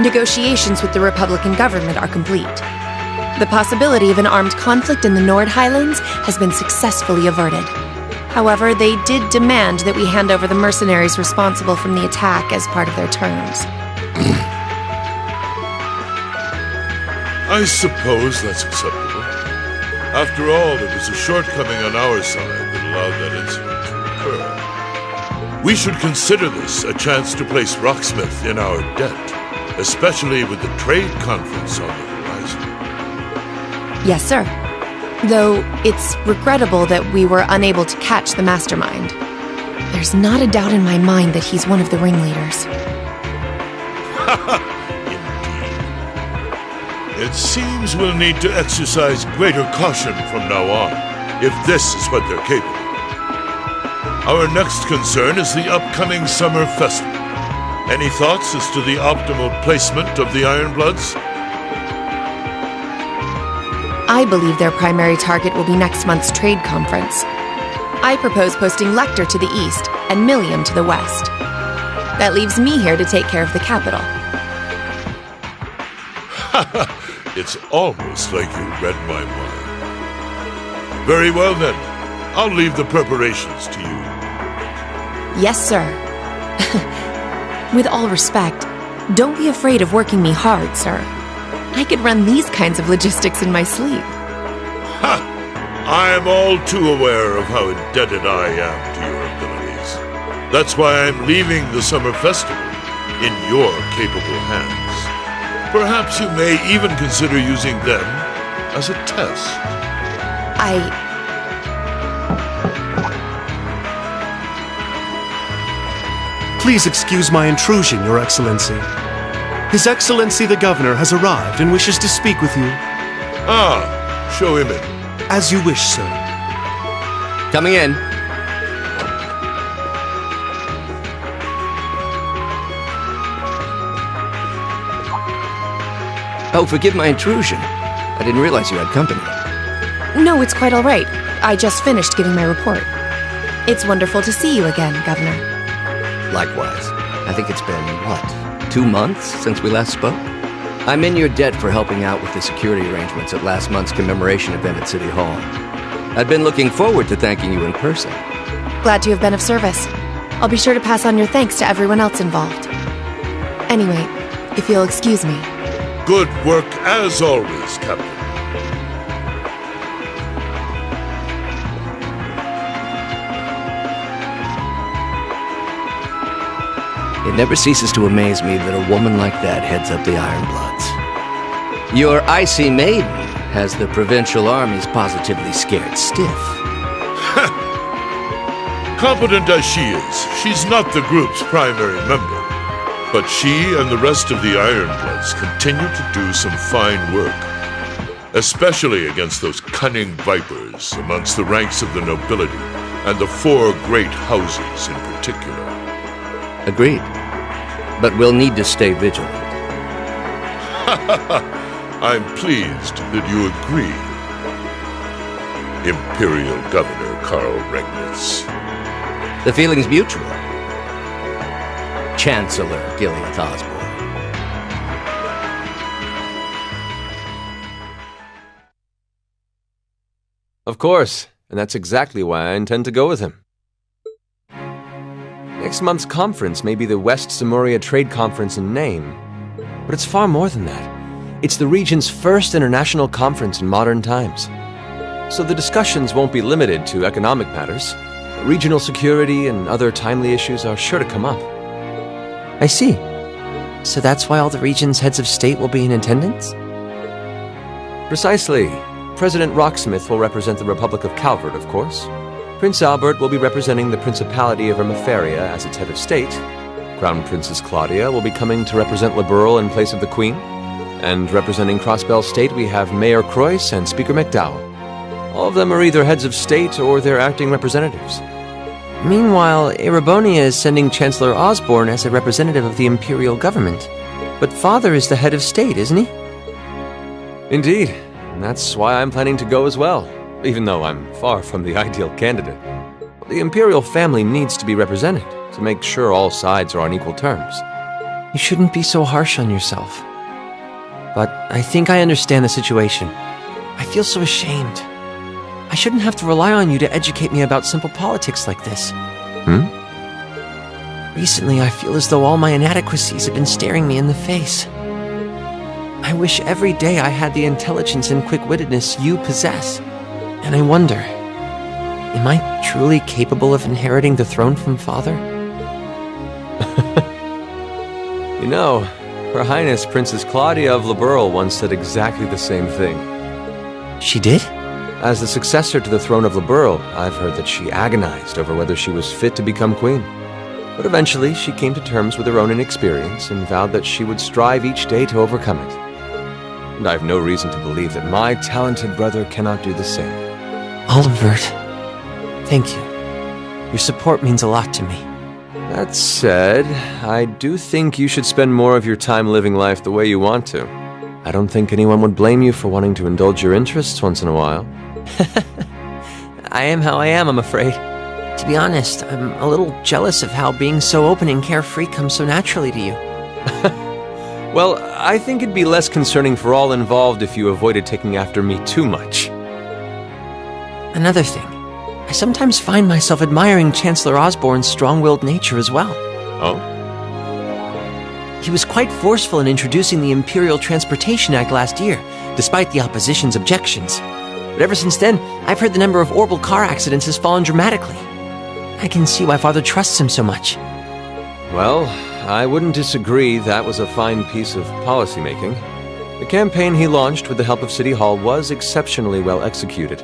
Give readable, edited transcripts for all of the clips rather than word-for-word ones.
Negotiations with the Republican government are complete. The possibility of an armed conflict in the Nord Highlands has been successfully averted. However, they did demand that we hand over the mercenaries responsible from the attack as part of their terms. I suppose that's acceptable. After all, it was a shortcoming on our side that allowed that incident to occur. We should consider this a chance to place Rocksmith in our debt, especially with the trade conference on the horizon. Yes, sir. Though it's regrettable that we were unable to catch the mastermind. There's not a doubt in my mind that he's one of the ringleaders. Indeed. It seems we'll need to exercise greater caution from now on, if this is what they're capable of. Our next concern is the upcoming summer festival. Any thoughts as to the optimal placement of the Ironbloods? I believe their primary target will be next month's trade conference. I propose posting Lecter to the east and Millium to the west. That leaves me here to take care of the capital. It's almost like you read my mind. Very well then. I'll leave the preparations to you. Yes, sir. With all respect, don't be afraid of working me hard, sir. I could run these kinds of logistics in my sleep. Ha! I am all too aware of how indebted I am to your abilities. That's why I'm leaving the summer festival in your capable hands. Perhaps you may even consider using them as a test. Please excuse my intrusion, Your Excellency. His Excellency the Governor has arrived and wishes to speak with you. Ah, show him in. As you wish, sir. Coming in. Oh, forgive my intrusion. I didn't realize you had company. No, it's quite all right. I just finished giving my report. It's wonderful to see you again, Governor. Likewise. I think it's been, 2 months since we last spoke? I'm in your debt for helping out with the security arrangements at last month's commemoration event at City Hall. I'd been looking forward to thanking you in person. Glad to have been of service. I'll be sure to pass on your thanks to everyone else involved. Anyway, if you'll excuse me. Good work as always, Captain. It never ceases to amaze me that a woman like that heads up the Ironbloods. Your icy maiden has the provincial armies positively scared stiff. Competent as she is, she's not the group's primary member. But she and the rest of the Ironbloods continue to do some fine work. Especially against those cunning vipers amongst the ranks of the nobility, and the 4 great houses in particular. Agreed. But we'll need to stay vigilant. I'm pleased that you agree, Imperial Governor Karl Regnitz. The feeling's mutual. Chancellor Gileath Osborne. Of course, and that's exactly why I intend to go with him. Next month's conference may be the West Samuria Trade Conference in name, but it's far more than that. It's the region's first international conference in modern times. So the discussions won't be limited to economic matters. Regional security and other timely issues are sure to come up. I see. So that's why all the region's heads of state will be in attendance? Precisely. President Rocksmith will represent the Republic of Calvert, of course. Prince Albert will be representing the Principality of Ermaferia as its head of state. Crown Princess Claudia will be coming to represent Liberal in place of the Queen. And representing Crossbell State, we have Mayor Croyce and Speaker McDowell. All of them are either heads of state or their acting representatives. Meanwhile, Erebonia is sending Chancellor Osborne as a representative of the Imperial government. But Father is the head of state, isn't he? Indeed, and that's why I'm planning to go as well, even though I'm far from the ideal candidate. The Imperial family needs to be represented to make sure all sides are on equal terms. You shouldn't be so harsh on yourself. But I think I understand the situation. I feel so ashamed. I shouldn't have to rely on you to educate me about simple politics like this. Recently, I feel as though all my inadequacies have been staring me in the face. I wish every day I had the intelligence and quick-wittedness you possess. And I wonder, am I truly capable of inheriting the throne from Father? You know, Her Highness Princess Claudia of Liberl once said exactly the same thing. She did? As the successor to the throne of Liberl, I've heard that she agonized over whether she was fit to become queen. But eventually, she came to terms with her own inexperience and vowed that she would strive each day to overcome it. And I have no reason to believe that my talented brother cannot do the same. Olivert, thank you. Your support means a lot to me. That said, I do think you should spend more of your time living life the way you want to. I don't think anyone would blame you for wanting to indulge your interests once in a while. I am how I am, I'm afraid. To be honest, I'm a little jealous of how being so open and carefree comes so naturally to you. Well, I think it'd be less concerning for all involved if you avoided taking after me too much. Another thing, I sometimes find myself admiring Chancellor Osborne's strong-willed nature as well. Oh? He was quite forceful in introducing the Imperial Transportation Act last year, despite the opposition's objections. But ever since then, I've heard the number of orbital car accidents has fallen dramatically. I can see why Father trusts him so much. Well, I wouldn't disagree that was a fine piece of policymaking. The campaign he launched with the help of City Hall was exceptionally well executed.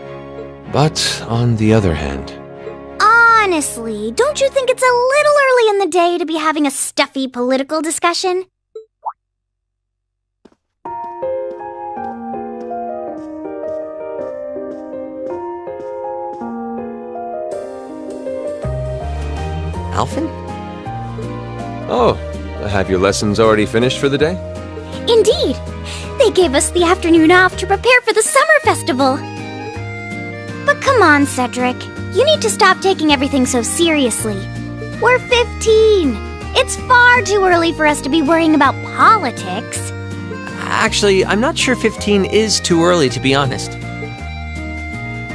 But on the other hand... Honestly, don't you think it's a little early in the day to be having a stuffy political discussion? Alphen? Oh, have your lessons already finished for the day? Indeed! They gave us the afternoon off to prepare for the summer festival. But come on, Cedric. You need to stop taking everything so seriously. We're 15. It's far too early for us to be worrying about politics. Actually, I'm not sure 15 is too early, to be honest.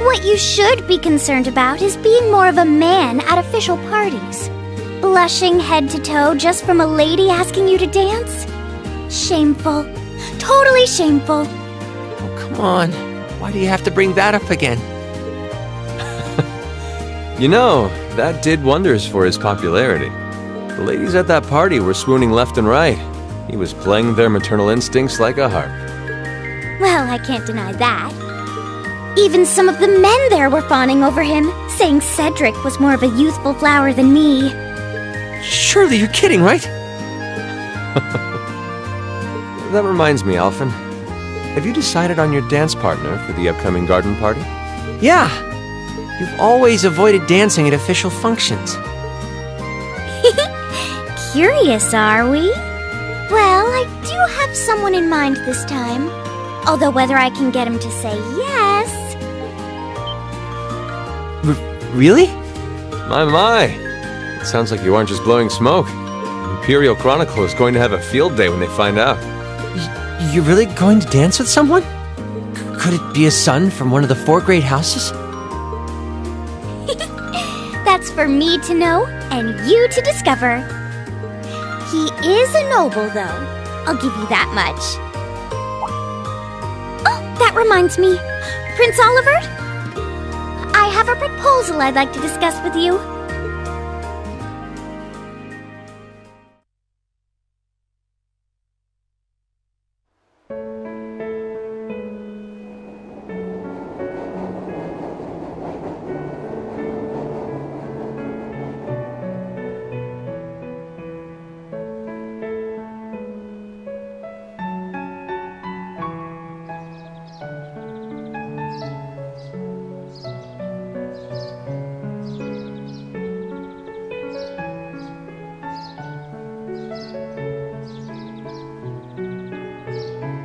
What you should be concerned about is being more of a man at official parties. Blushing head to toe just from a lady asking you to dance? Shameful. Totally shameful. Oh, come on. Why do you have to bring that up again? You know, that did wonders for his popularity. The ladies at that party were swooning left and right. He was playing their maternal instincts like a harp. Well, I can't deny that. Even some of the men there were fawning over him, saying Cedric was more of a youthful flower than me. Surely you're kidding, right? That reminds me, Alphen. Have you decided on your dance partner for the upcoming garden party? Yeah. You've always avoided dancing at official functions. Curious, are we? Well, I do have someone in mind this time. Although whether I can get him to say yes... Really? My. It sounds like you aren't just blowing smoke. Imperial Chronicle is going to have a field day when they find out. You're really going to dance with someone? Could it be a son from one of the 4 great houses? That's for me to know and you to discover. He is a noble, though. I'll give you that much. Oh, that reminds me. Prince Olivert? I have a proposal I'd like to discuss with you.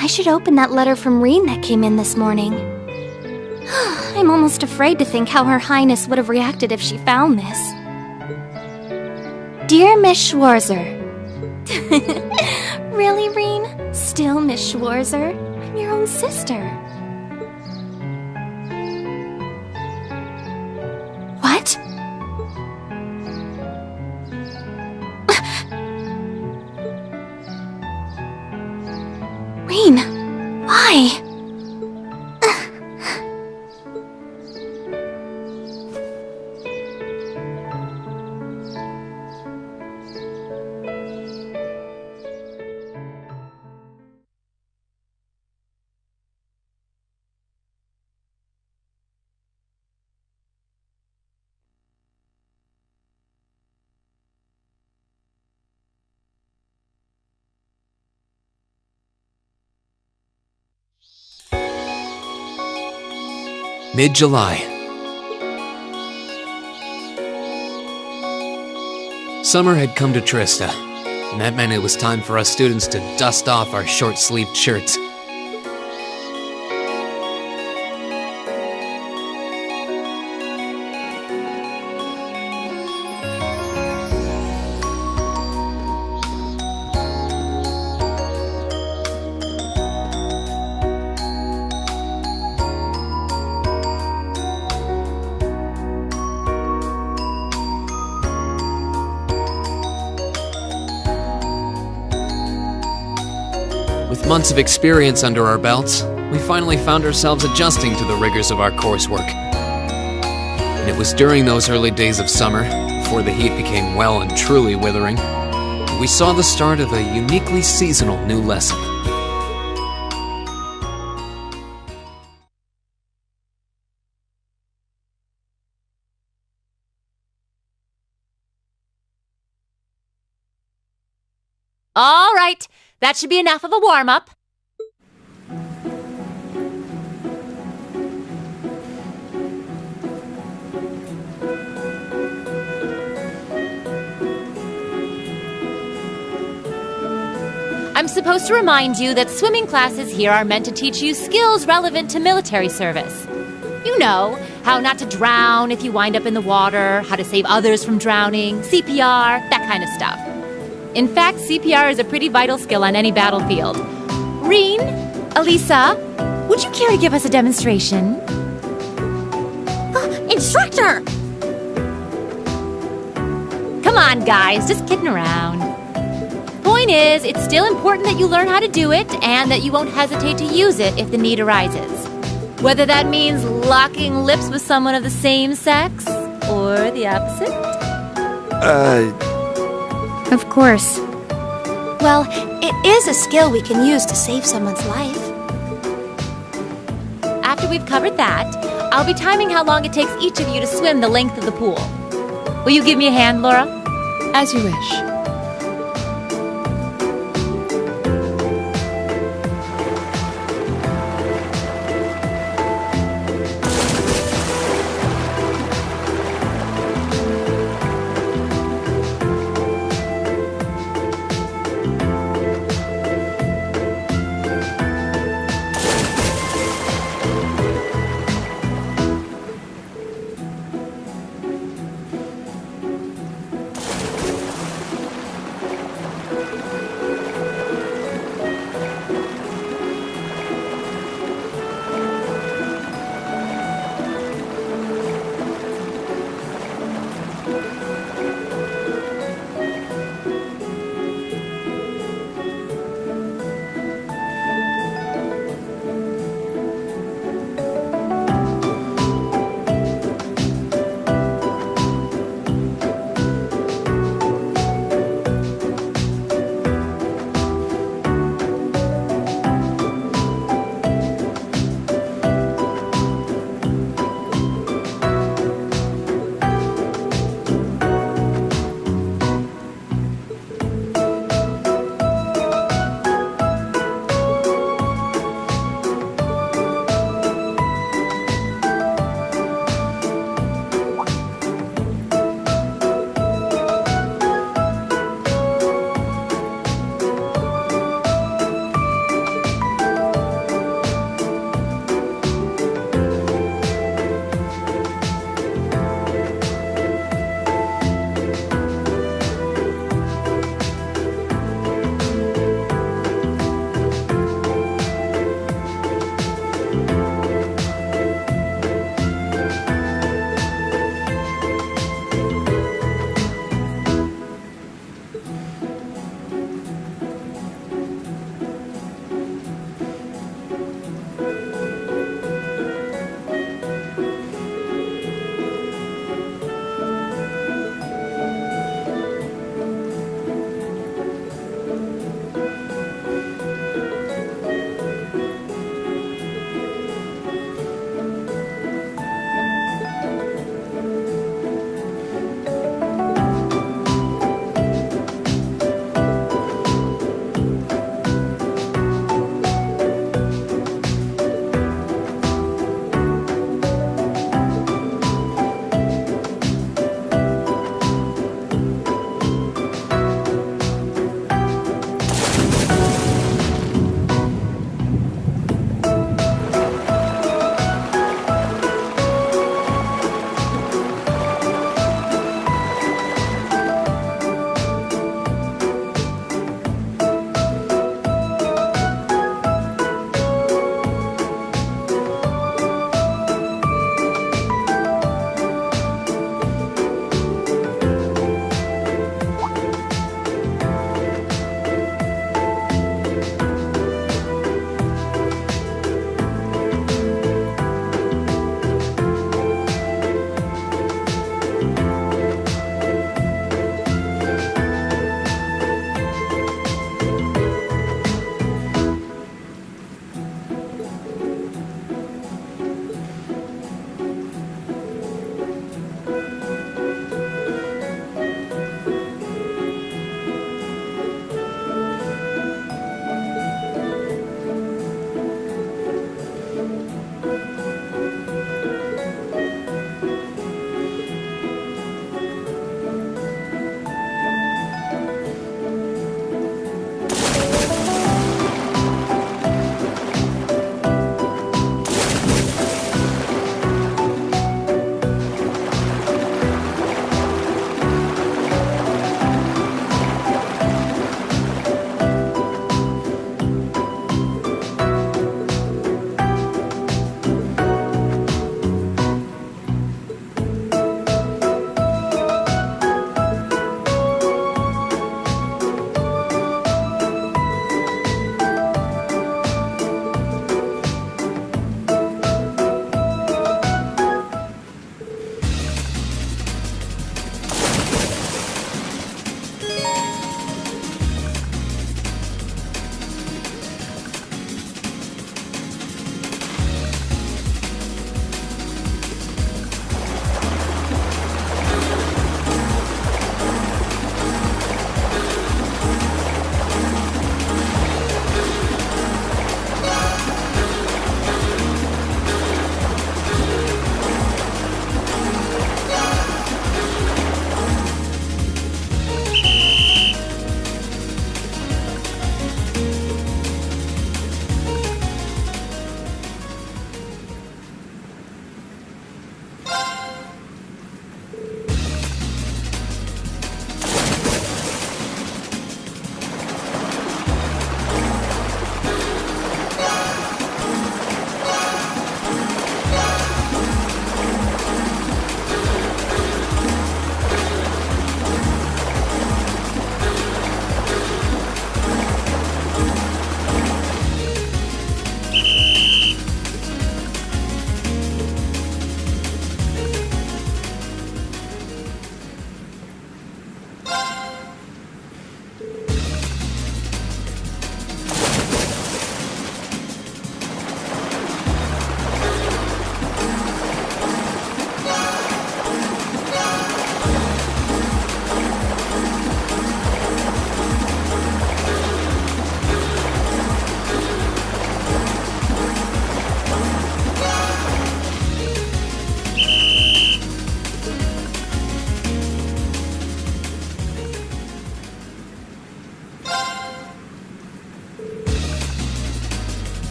I should open that letter from Reen that came in this morning. I'm almost afraid to think how Her Highness would have reacted if she found this. Dear Miss Schwarzer, Really, Reen? Still Miss Schwarzer? I'm your own sister. What? Reen, why? Mid-July. Summer had come to Trista, and that meant it was time for us students to dust off our short-sleeved shirts. With months of experience under our belts, we finally found ourselves adjusting to the rigors of our coursework. And it was during those early days of summer, before the heat became well and truly withering, that we saw the start of a uniquely seasonal new lesson. All right, that should be enough of a warm-up. I'm supposed to remind you that swimming classes here are meant to teach you skills relevant to military service. You know, how not to drown if you wind up in the water, how to save others from drowning, CPR, that kind of stuff. In fact, CPR is a pretty vital skill on any battlefield. Reen, Elisa, would you care to give us a demonstration? Instructor! Come on, guys, just kidding around. Point is, it's still important that you learn how to do it and that you won't hesitate to use it if the need arises. Whether that means locking lips with someone of the same sex or the opposite. Of course. Well, it is a skill we can use to save someone's life. After we've covered that, I'll be timing how long it takes each of you to swim the length of the pool. Will you give me a hand, Laura? As you wish.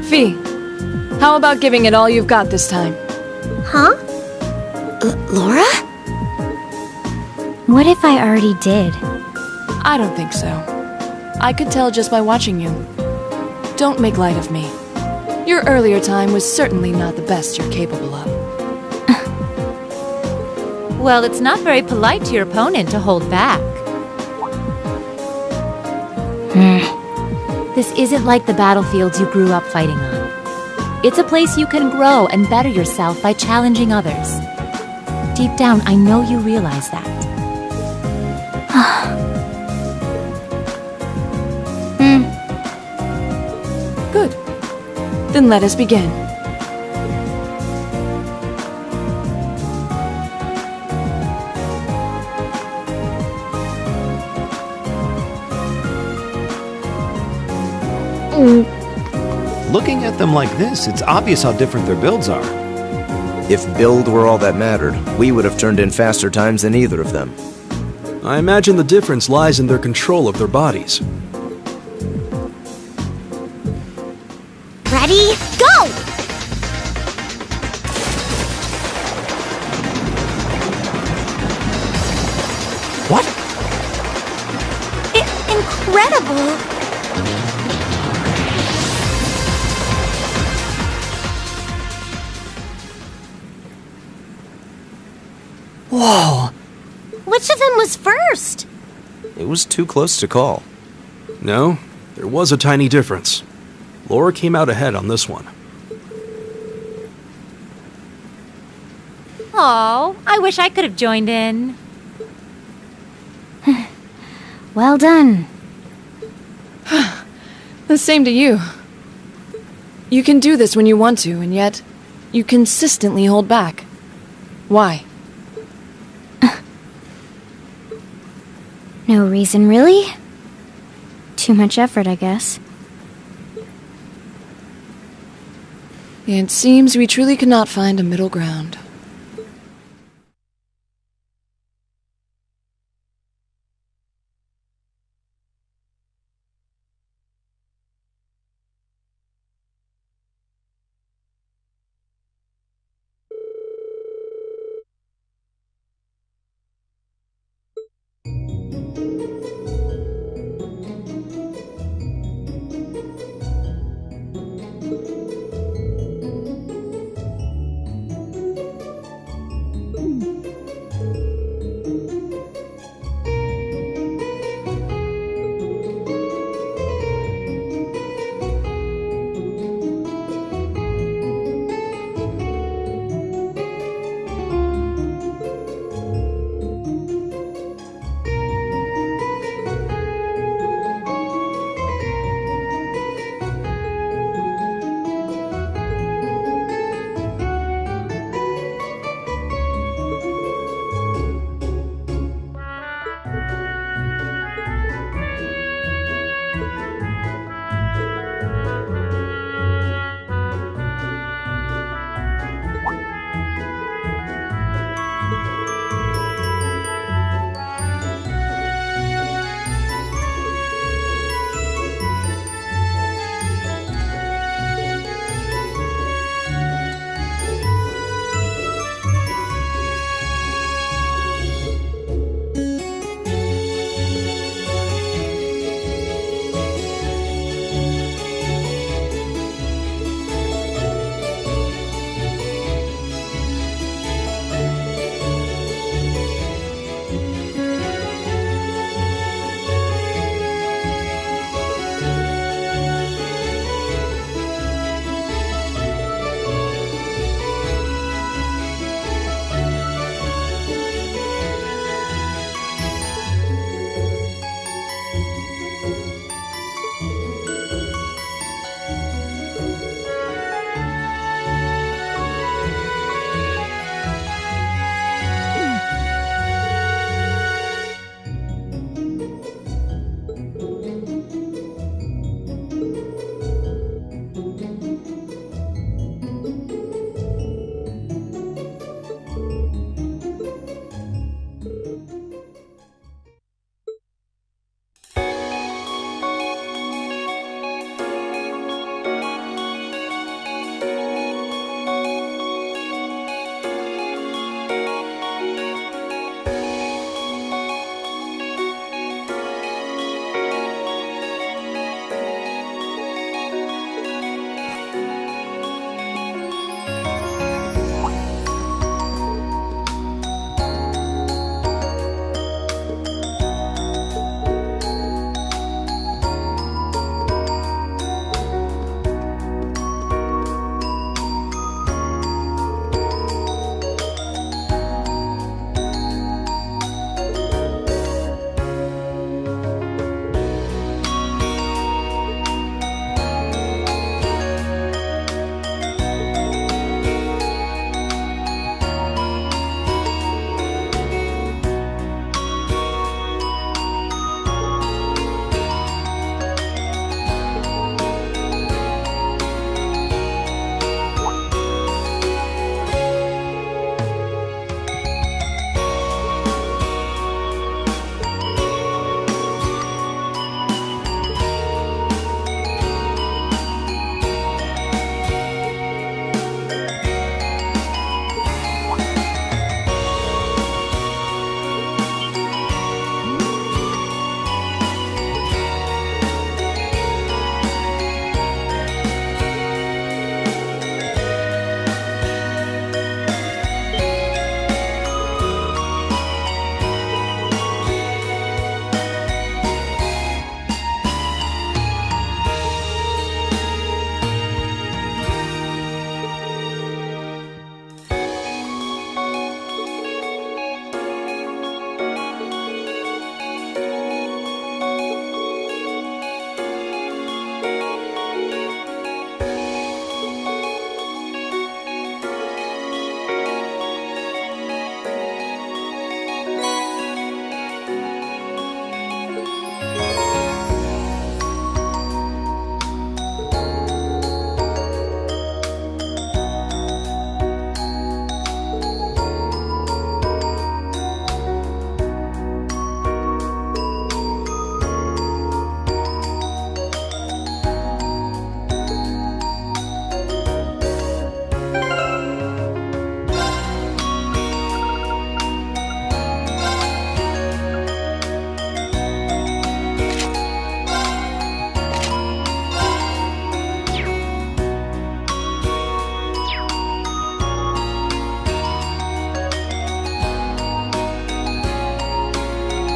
Fee, how about giving it all you've got this time? Huh? Laura? What if I already did? I don't think so. I could tell just by watching you. Don't make light of me. Your earlier time was certainly not the best you're capable of. Well, it's not very polite to your opponent to hold back. This isn't like the battlefields you grew up fighting on. It's a place you can grow and better yourself by challenging others. Deep down, I know you realize that. Good. Then let us begin. Looking at them like this, it's obvious how different their builds are. If build were all that mattered, we would have turned in faster times than either of them. I imagine the difference lies in their control of their bodies. Ready? Go! What? Incredible! Whoa! Which of them was first? It was too close to call. No, there was a tiny difference. Laura came out ahead on this one. Oh, I wish I could have joined in. Well done. The same to you. You can do this when you want to, and yet you consistently hold back. Why? No reason, really? Too much effort, I guess. It seems we truly cannot find a middle ground.